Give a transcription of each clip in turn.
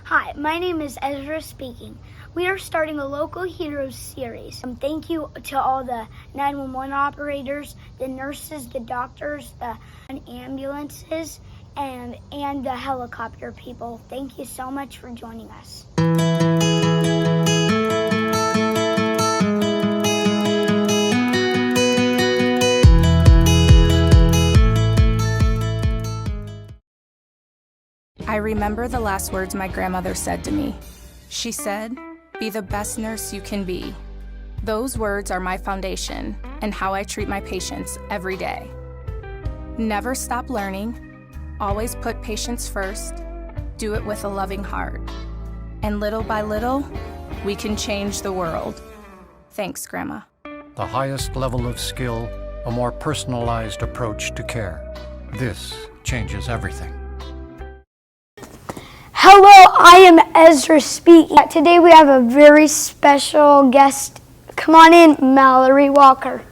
Hi, my name is Ezra speaking. We are starting a Local Heroes series. Thank you to all the 911 operators, the nurses, the doctors, the ambulances, and the helicopter people. Thank you so much for joining us. I remember the last words my grandmother said to me. She said, "Be the best nurse you can be." Those words are my foundation and how I treat my patients every day. Never stop learning, always put patients first, do it with a loving heart. And little by little, we can change the world. Thanks, Grandma. The highest level of skill, a more personalized approach to care. This changes everything. Hello, I am Ezra speaking. Today we have a very special guest. Come on in, Mallory Walker.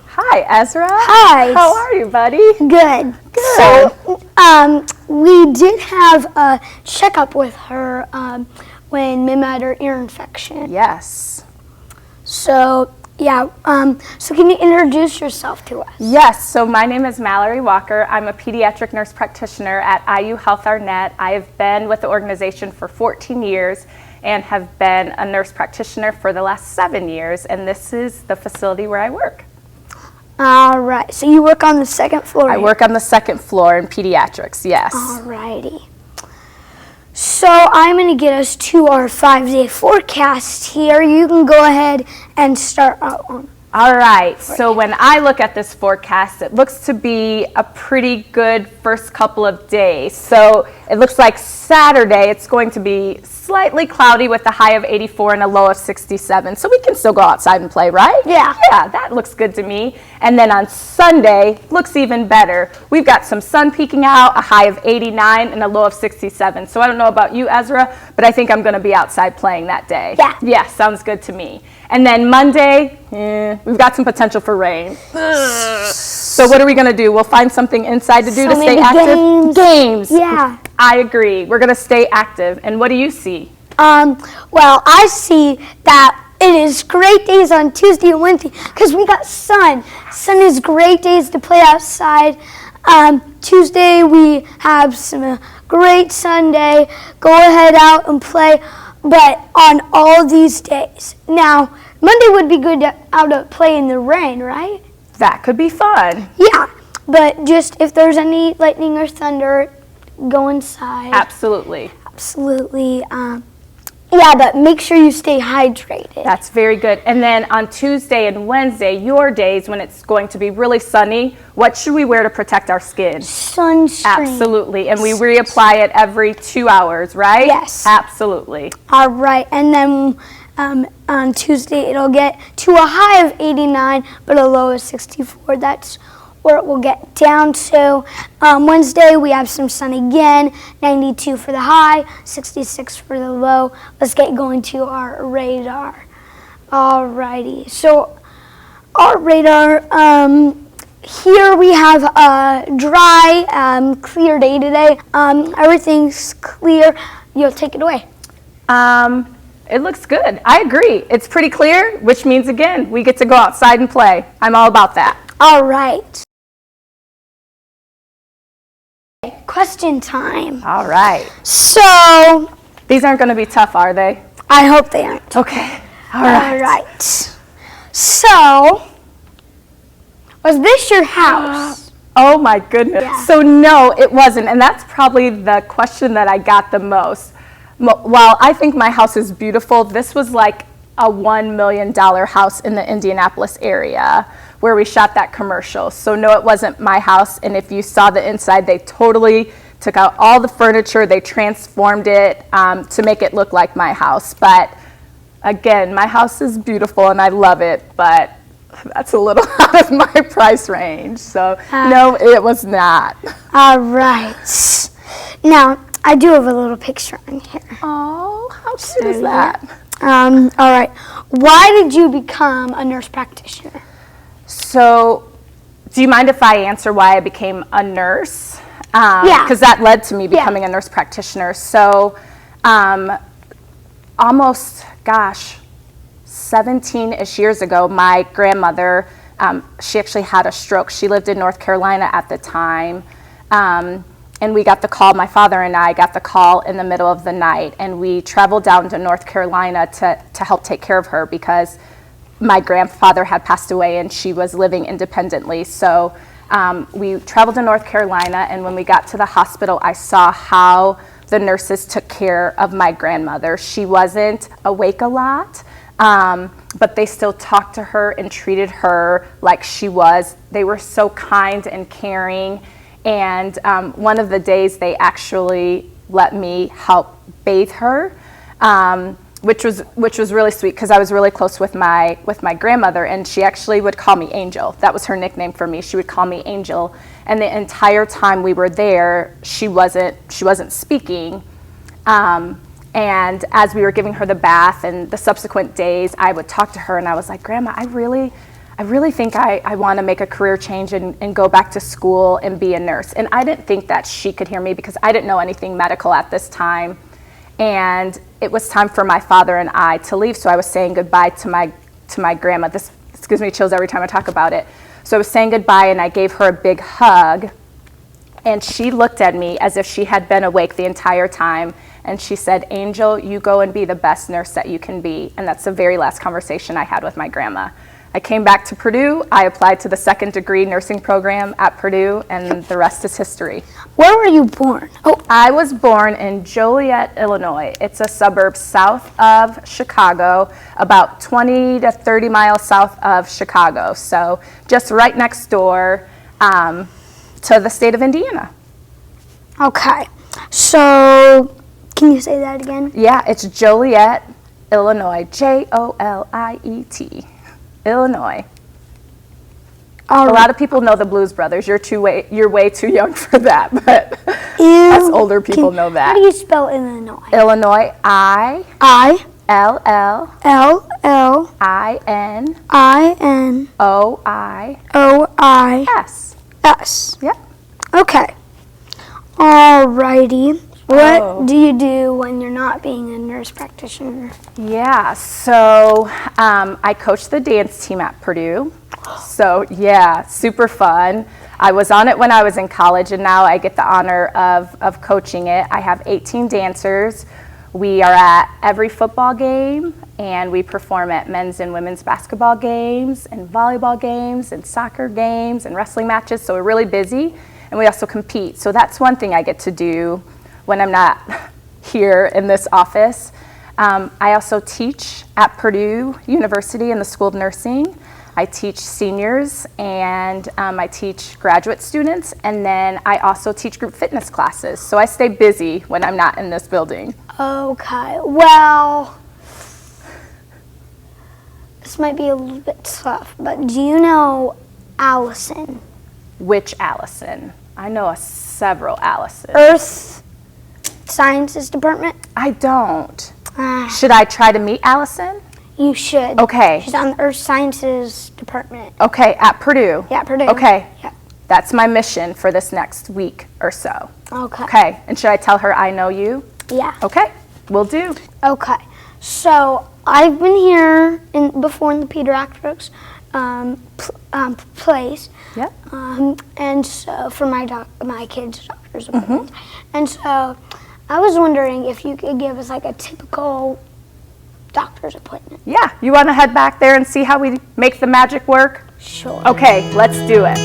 Hi, Ezra. Hi. How are you, buddy? Good. So, we did have a checkup with her when Mim had her ear infection. Yes. So, yeah. So can you introduce yourself to us? Yes. So my name is Mallori Walker. I'm a pediatric nurse practitioner at IU Health Arnett. I have been with the organization for 14 years and have been a nurse practitioner for the last 7 years. And this is the facility where I work. All right. So you work on the second floor? I work on the second floor in pediatrics, yes. All righty. So I'm going to get us to our 5-day forecast here. You can go ahead and start out on. All right, so when I look at this forecast, it looks to be a pretty good first couple of days. So it looks like Saturday, it's going to be slightly cloudy with a high of 84 and a low of 67. So we can still go outside and play, right? Yeah. Yeah, that looks good to me. And then on Sunday, looks even better. We've got some sun peeking out, a high of 89 and a low of 67. So I don't know about you, Ezra, but I think I'm going to be outside playing that day. Yeah. Yeah, sounds good to me. And then Monday, we've got some potential for rain. So what are we going to do? We'll find something inside to do to stay active? Games. Yeah. I agree. We're going to stay active. And what do you see? Well, I see that it is great days on Tuesday and Wednesday because we got sun. Sun is great days to play outside. Tuesday we have some great Sunday. Go ahead out and play. But on all these days. Now, Monday would be good to out to play in the rain, right? That could be fun. Yeah, but just if there's any lightning or thunder, go inside. Absolutely. Absolutely. Yeah, but make sure you stay hydrated. That's very good. And then on Tuesday and Wednesday, your days when it's going to be really sunny, what should we wear to protect our skin? Sunscreen. Absolutely. And we reapply it every 2 hours, right? Yes. Absolutely. All right. And then on Tuesday, it'll get to a high of 89, but a low of 64. That's where it will get down to. Wednesday, we have some sun again, 92 for the high, 66 for the low. Let's get going to our radar. Alrighty, so our radar, here we have a dry, clear day today. Everything's clear. You'll take it away. It looks good. I agree. It's pretty clear, which means, again, we get to go outside and play. I'm all about that. All right. Question time. All right. So, These aren't going to be tough, are they? I hope they aren't. Okay. All right. All right. So, was this your house? Oh my goodness. Yeah. So no, it wasn't. And that's probably the question that I got the most. While I think my house is beautiful, this was like a $1 million house in the Indianapolis area where we shot that commercial. So no, it wasn't my house. And if you saw the inside, they totally took out all the furniture. They transformed it to make it look like my house. But again, my house is beautiful and I love it, but that's a little out of my price range. So no, it was not. All right. Now, I do have a little picture on here. Oh, how cute is that? All right. Why did you become a nurse practitioner? So, do you mind if I answer why I became a nurse? Yeah. Because that led to me becoming a nurse practitioner. So, Almost, 17-ish years ago, my grandmother, she actually had a stroke. She lived in North Carolina at the time. And we got the call, my father and I got the call in the middle of the night, and we traveled down to North Carolina to help take care of her because my grandfather had passed away and she was living independently. So we traveled to North Carolina, and when we got to the hospital, I saw how the nurses took care of my grandmother. She wasn't awake a lot, but they still talked to her and treated her like she was. They were so kind and caring. And one of the days they actually let me help bathe her, which was really sweet because I was really close with my grandmother, and she actually would call me Angel. That was her nickname for me. She would call me Angel, and the entire time we were there, she wasn't speaking. And as we were giving her the bath and the subsequent days, I would talk to her, and I was like, Grandma, I really think I want to make a career change and go back to school and be a nurse. And I didn't think that she could hear me because I didn't know anything medical at this time. And it was time for my father and I to leave, so I was saying goodbye to my grandma. This gives me chills every time I talk about it. So I was saying goodbye, and I gave her a big hug, and she looked at me as if she had been awake the entire time, and she said, Angel, you go and be the best nurse that you can be. And that's the very last conversation I had with my grandma. I came back to Purdue. I applied to the second degree nursing program at Purdue, and the rest is history. Where were you born? Oh, I was born in Joliet, Illinois. It's a suburb south of Chicago, about 20 to 30 miles south of Chicago. So just right next door to the state of Indiana. Okay. So can you say that again? Yeah, it's Joliet, Illinois. Joliet. Illinois. A lot of people know the Blues Brothers. You're way too young for that, but us older people know that. How do you spell Illinois? Illinois, I-L-L-I-N-O-I-S. Yep. Okay. Alrighty. What do you do when you're not being a nurse practitioner? Yeah, so I coach the dance team at Purdue. So yeah, super fun. I was on it when I was in college, and now I get the honor of coaching it. I have 18 dancers. We are at every football game, and we perform at men's and women's basketball games, and volleyball games, and soccer games, and wrestling matches. So we're really busy, and we also compete. So that's one thing I get to do when I'm not here in this office. I also teach at Purdue University in the School of Nursing. I teach seniors, and I teach graduate students, and then I also teach group fitness classes. So I stay busy when I'm not in this building. Okay, well, this might be a little bit tough, but do you know Allison? Which Allison? I know several Allisons. Earth Sciences Department? I don't. Should I try to meet Allison? You should. Okay. She's on the Earth Sciences Department. Okay, at Purdue? Yeah, Purdue. Okay. Yeah. That's my mission for this next week or so. Okay. Okay, and should I tell her I know you? Yeah. Okay, will do. Okay, so I've been here before in the Pediatrics place. Yep. And so for my kids' doctor's appointments. And so I was wondering if you could give us like a typical doctor's appointment. Yeah, you want to head back there and see how we make the magic work? Sure. Okay, let's do it.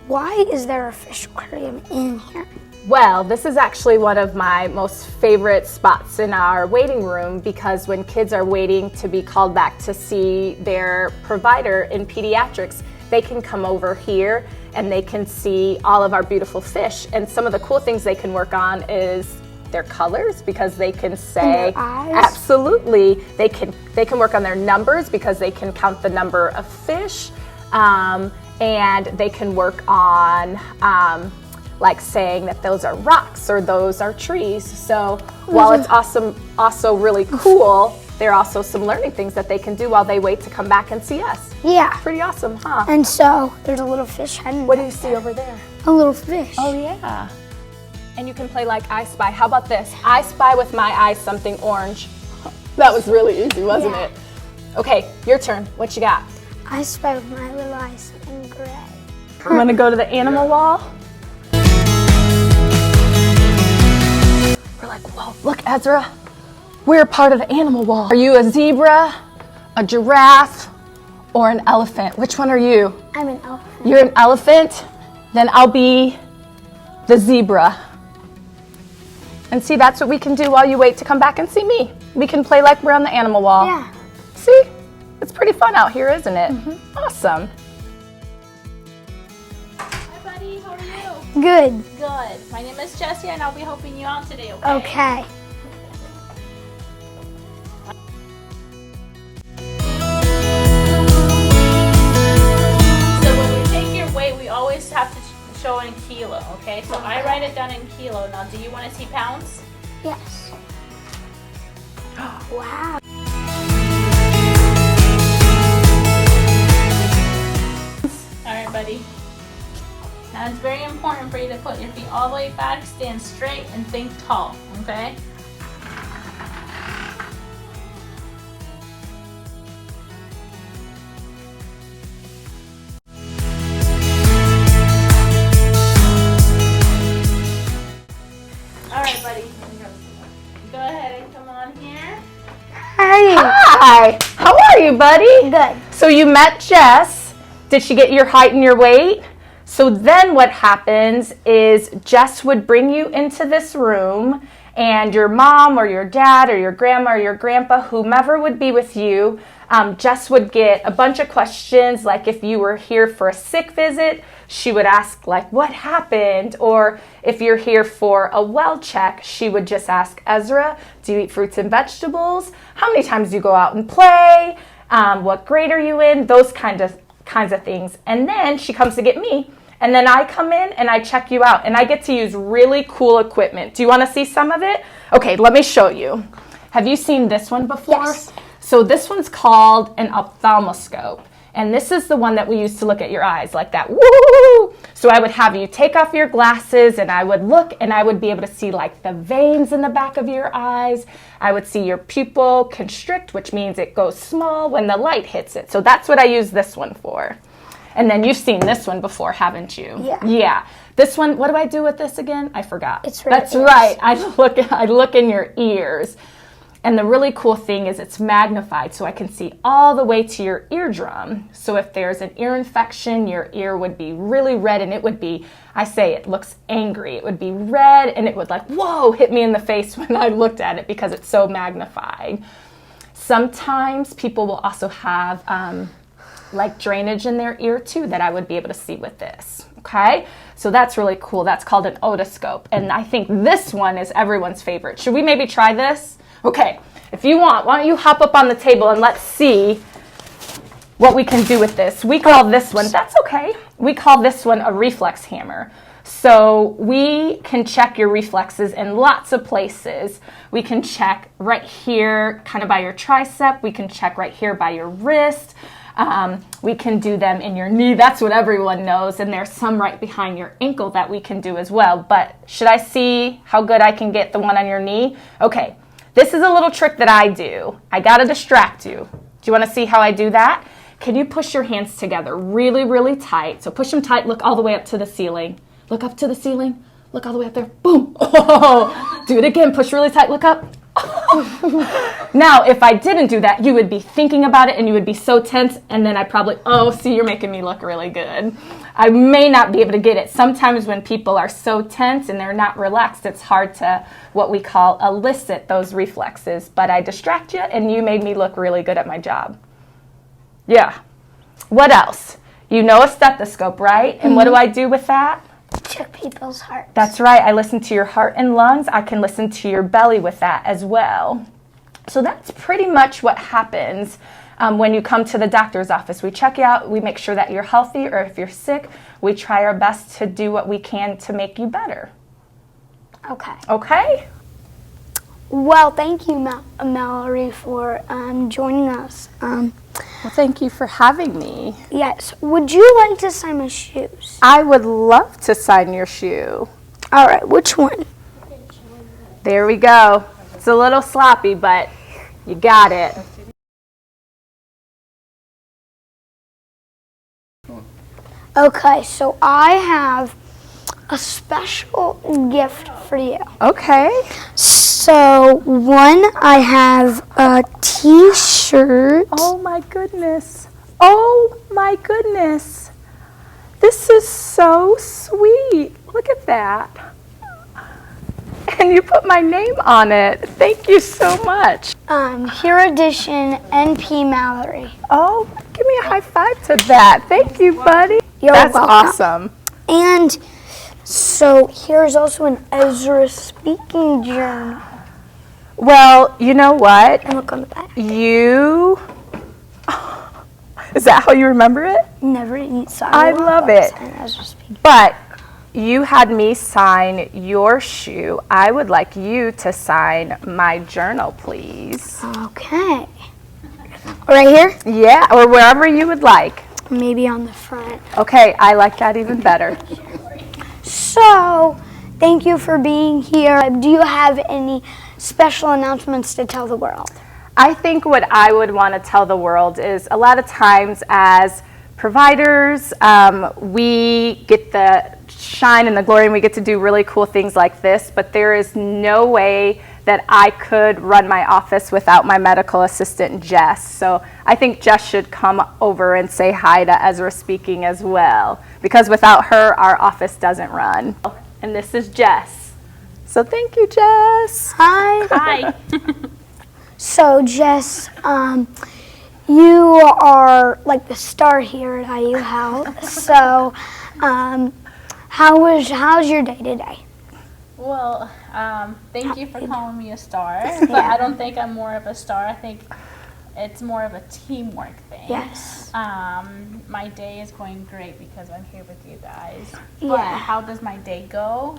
Why is there a fish aquarium in here? Well, this is actually one of my most favorite spots in our waiting room because when kids are waiting to be called back to see their provider in pediatrics, they can come over here and they can see all of our beautiful fish. And some of the cool things they can work on is their colors, because they can say, and their eyes. Absolutely, they can work on their numbers because they can count the number of fish, and they can work on like saying that those are rocks or those are trees. So while it's also really cool, there are also some learning things that they can do while they wait to come back and see us. Yeah. Pretty awesome, huh? And so there's a little fish hiding. What do you see over there? A little fish. Oh yeah. and you can play like I Spy. How about this? I spy with my eyes something orange. That was really easy, wasn't it? Okay, your turn. What you got? I spy with my little eyes in gray. I'm gonna go to the animal wall. We're like, whoa, look, Ezra. We're part of the animal wall. Are you a zebra, a giraffe, or an elephant? Which one are you? I'm an elephant. You're an elephant? Then I'll be the zebra. And see, that's what we can do while you wait to come back and see me. We can play like we're on the animal wall. Yeah. See? It's pretty fun out here, isn't it? Awesome. Hi, buddy. How are you? Good. Good. My name is Jessie, and I'll be helping you out today, okay? Okay. So when we take your weight, we always have to show in kilo, okay? So I write it down in kilo. Now, do you want to see pounds? Yes. Wow. All right, buddy. Now, it's very important for you to put your feet all the way back, stand straight, and think tall, okay? All right, buddy. Go ahead and come on here. Hi. How are you, buddy? Good. So you met Jess. Did she get your height and your weight? So then what happens is Jess would bring you into this room, and your mom or your dad or your grandma or your grandpa, whomever would be with you, Jess would get a bunch of questions, like if you were here for a sick visit, she would ask like, what happened? Or if you're here for a well check, she would just ask, Ezra, do you eat fruits and vegetables? How many times do you go out and play? What grade are you in? Those kinds of things. And then she comes to get me. And then I come in and I check you out. And I get to use really cool equipment. Do you want to see some of it? Okay, let me show you. Have you seen this one before? Yes. So this one's called an ophthalmoscope. And this is the one that we use to look at your eyes, like that, woo! So I would have you take off your glasses and I would look and I would be able to see like the veins in the back of your eyes. I would see your pupil constrict, which means it goes small when the light hits it. So that's what I use this one for. And then you've seen this one before, haven't you? Yeah. Yeah. This one, what do I do with this again? I forgot. It's right That's here. right. I look in your ears. And the really cool thing is it's magnified, so I can see all the way to your eardrum. So if there's an ear infection, your ear would be really red, and it would be, I say it looks angry. It would be red, and it would like, whoa, hit me in the face when I looked at it because it's so magnified. Sometimes people will also have like drainage in their ear too that I would be able to see with this, okay? So that's really cool. That's called an otoscope, and I think this one is everyone's favorite. Should we maybe try this? Okay, if you want, why don't you hop up on the table and let's see what we can do with this. We call this one, that's okay, we call this one a reflex hammer. So we can check your reflexes in lots of places. We can check right here, kind of by your tricep. We can check right here by your wrist. We can do them in your knee. That's what everyone knows. And there's some right behind your ankle that we can do as well. But should I see how good I can get the one on your knee? Okay. This is a little trick that I do. I gotta distract you. Do you wanna see how I do that? Can you push your hands together really, really tight? So push them tight, look all the way up to the ceiling. Look up to the ceiling, look all the way up there, boom. Oh, do it again, push really tight, look up. Now, if I didn't do that, you would be thinking about it and you would be so tense, and then I probably, oh, see, you're making me look really good. I may not be able to get it. Sometimes when people are so tense and they're not relaxed, it's hard to, what we call, elicit those reflexes. But I distract you, and you made me look really good at my job. Yeah. What else? You know a stethoscope, right? And what do I do with that? Check people's hearts. That's right. I listen to your heart and lungs. I can listen to your belly with that as well. So that's pretty much what happens when you come to the doctor's office. We check you out. We make sure that you're healthy, or if you're sick, we try our best to do what we can to make you better. Okay. Okay? Well, thank you, Mallory, for joining us. Well, thank you for having me. Yes. Would you like to sign my shoes? I would love to sign your shoe. All right, which one? There we go. It's a little sloppy, but you got it. Okay, so I have a special gift for you. Okay. So, one, I have a t-shirt. Oh my goodness. Oh my goodness. This is so sweet. Look at that. And you put my name on it. Thank you so much. Hero Edition NP Mallory. Oh, give me a high five to that. Thank you, buddy. You're That's welcome. awesome. And so here's also an Ezra speaking journal. Well, you know what? And look on the back. Is that how you remember it? Never eat silent. I love it. And Ezra speaking. But you had me sign your shoe. I would like you to sign my journal, please. Okay. Right here? Yeah, or wherever you would like. Maybe on the front. Okay, I like that even better. So, thank you for being here. Do you have any special announcements to tell the world? I think what I would want to tell the world is a lot of times as providers, we get the shine and the glory and we get to do really cool things like this, but there is no way that I could run my office without my medical assistant, Jess. So I think Jess should come over and say hi to Ezra speaking as well, because without her, our office doesn't run. And this is Jess. So thank you, Jess. Hi. Hi. So, Jess, you are like the star here at IU Health. So, how's your day today? Well, thank you for calling me a star, but I don't think I'm more of a star. I think it's more of a teamwork thing. Yes. My day is going great because I'm here with you guys. Yeah. But how does my day go?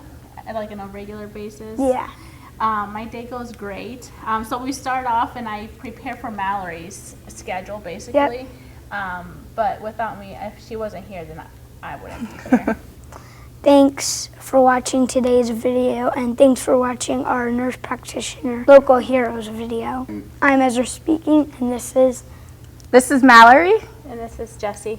Like on a regular basis? Yeah. My day goes great. So we start off and I prepare for Mallory's schedule basically. But without me, if she wasn't here, then I wouldn't be here. Thanks for watching today's video, and thanks for watching our Nurse Practitioner Local Heroes video. I'm Ezra speaking, and this is Mallory. And this is Jessie.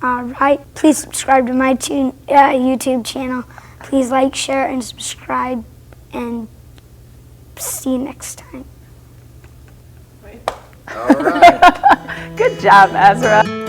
all right. Please subscribe to my YouTube channel. Please like, share, and subscribe, and see you next time. Good job, Ezra.